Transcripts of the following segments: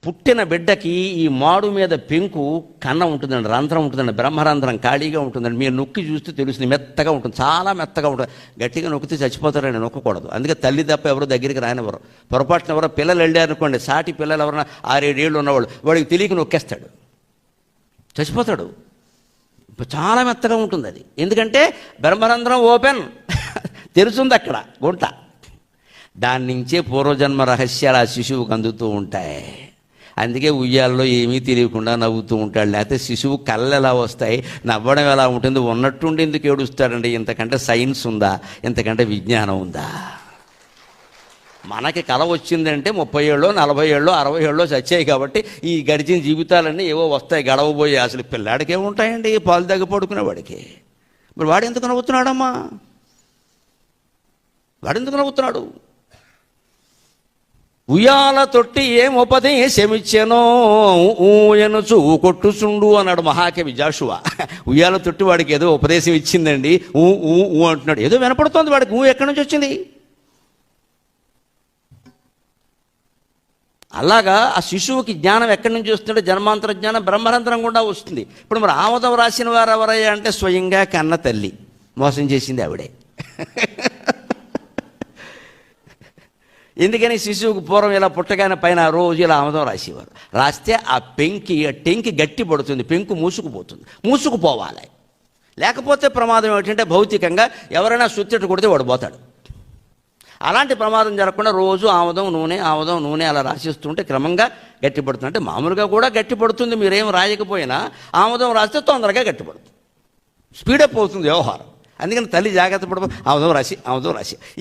పుట్టిన బిడ్డకి ఈ మాడు మీద పెంకు కన్నం ఉంటుందండి, రంధ్రం ఉంటుందండి, బ్రహ్మరంధ్రం ఖాళీగా ఉంటుందండి. మీరు నొక్కి చూస్తే తెలుస్తుంది, మెత్తగా ఉంటుంది, చాలా మెత్తగా ఉంటుంది. గట్టిగా నొక్కితే చచ్చిపోతారండి, నొక్కకూడదు. అందుకే తల్లి తప్ప ఎవరు దగ్గరికి రానివ్వరు. పొరపాటున ఎవరో పిల్లలు వెళ్ళారనుకోండి, సాటి పిల్లలు ఎవరైనా 6-7 ఏళ్ళు ఉన్నవాళ్ళు, వాడికి తెలియక నొక్కేస్తాడు, చచ్చిపోతాడు. చాలా మెత్తగా ఉంటుంది అది. ఎందుకంటే బ్రహ్మరంధ్రం ఓపెన్ తెరుచుంది అక్కడ గుంట. దాని నుంచే పూర్వజన్మ రహస్యాలు ఆ శిశువుకు అందుతూ ఉంటాయి. అందుకే ఉయ్యాల్లో ఏమీ తెలియకుండా నవ్వుతూ ఉంటాడు. లేకపోతే శిశువు కళ్ళు ఎలా వస్తాయి, నవ్వడం ఎలా ఉంటుంది, ఉన్నట్టుండి ఎందుకు ఏడుస్తాడండి? ఇంతకంటే సైన్స్ ఉందా? ఇంతకంటే విజ్ఞానం ఉందా? మనకి కళ వచ్చిందంటే 30 ఏళ్ళో 40 ఏళ్ళో 60 ఏళ్ళో చచ్చాయి కాబట్టి ఈ గడిచిన జీవితాలన్నీ ఏవో వస్తాయి, గడవబోయే. అసలు పిల్లాడికి ఏముంటాయండి, పాలు దగ్గర పడుకునేవాడికి. మరి వాడు ఎందుకు నవ్వుతున్నాడమ్మా? వాడు ఎందుకు నవ్వుతున్నాడు? ఉయ్యాల తొట్టి ఏమోపదేశమిచ్చెనో ఊయనుచు కొట్టుచుండు అన్నాడు మహాకవి జాషువా. ఉయ్యాల తొట్టి వాడికి ఏదో ఉపదేశం ఇచ్చిందండి, ఊ ఊ ఊ అంటున్నాడు. ఏదో వినపడుతోంది వాడికి. ఊ ఎక్కడి నుంచి వచ్చింది? అలాగా ఆ శిశువుకి జ్ఞానం ఎక్కడి నుంచి వస్తుంటే జన్మాంతర జ్ఞానం బ్రహ్మరంధ్రం గుండా వస్తుంది. ఇప్పుడు మరి ఆమోదం రాసిన వారు ఎవరయ్యా అంటే స్వయంగా కన్న తల్లి. మోసం చేసింది ఆవిడే. ఎందుకని శిశువుకు పూర్వం ఇలా పుట్టగానే పైన రోజు ఇలా ఆమోదం రాసేవారు. రాస్తే ఆ టెంకి గట్టి పడుతుంది, పెంకు మూసుకుపోవాలి. లేకపోతే ప్రమాదం ఏమిటంటే భౌతికంగా ఎవరైనా సుత్తెట్టు కొడితే వాడు పోతాడు. అలాంటి ప్రమాదం జరగకుండా రోజు ఆముదం నూనె అలా రాసిస్తుంటే క్రమంగా గట్టిపడుతుంది. అంటే మామూలుగా కూడా గట్టిపడుతుంది, మీరేం రాయకపోయినా ఆముదం రాస్తే తొందరగా గట్టిపడుతుంది, స్పీడప్ అవుతుంది వ్యవహారం. అందుకని తల్లి జాగ్రత్త పడ ఆముదం రాసి.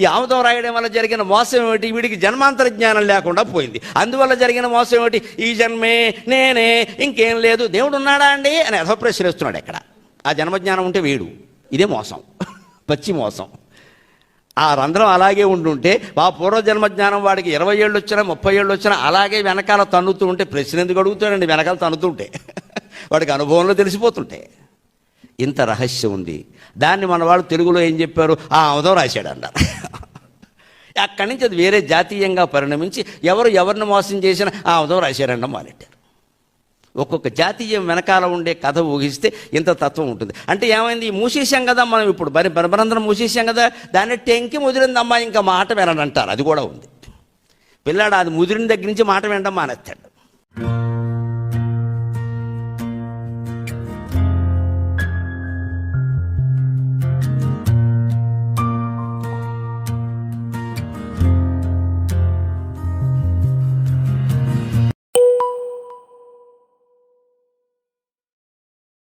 ఈ ఆముదం రాయడం వల్ల జరిగిన మోసం ఏమిటి? వీడికి జన్మాంతర జ్ఞానం లేకుండా పోయింది. అందువల్ల జరిగిన మోసం ఏమిటి? ఈ జన్మే నేనే, ఇంకేం లేదు, దేవుడు ఉన్నాడా అండి అని అధప్రశ్న వేస్తున్నాడు. ఎక్కడ ఆ జన్మజ్ఞానం ఉంటే వీడు. ఇదే మోసం, పచ్చి మోసం. ఆ రంధ్రం అలాగే ఉంటుంటే ఆ పూర్వజన్మజ్ఞానం వాడికి 20 ఏళ్ళు వచ్చినా 30 ఏళ్ళు వచ్చినా అలాగే వెనకాల తన్నుతూ ఉంటే ప్రశ్న ఎందుకు అడుగుతాడండి? వెనకాల తన్నుతుంటే వాడికి అనుభవంలో తెలిసిపోతుంటే. ఇంత రహస్యం ఉంది. దాన్ని మన వాళ్ళు తెలుగులో ఏం చెప్పారు? ఆ ఆముదం రాశాడు అన్నారు. అక్కడి నుంచి అది వేరే జాతీయంగా పరిణమించి ఎవరిని మోసం చేసినా ఆ ఆముదం రాశాడంట మొదలెట్టారు. ఒక్కొక్క జాతీయం వెనకాల ఉండే కథ ఊహిస్తే ఇంత తత్వం ఉంటుంది. అంటే ఏమైంది? మూసేసాం కదా మనం, ఇప్పుడు బ్రహ్మరంధ్రం మూసేసాం కదా, దాన్ని టెంకి ముదిరిందమ్మా ఇంకా మాట వినడంటారు. అది కూడా ఉంది. పిల్లాడు అది ముదిరిన దగ్గర నుంచి మాట వినడం మానేస్తాడు.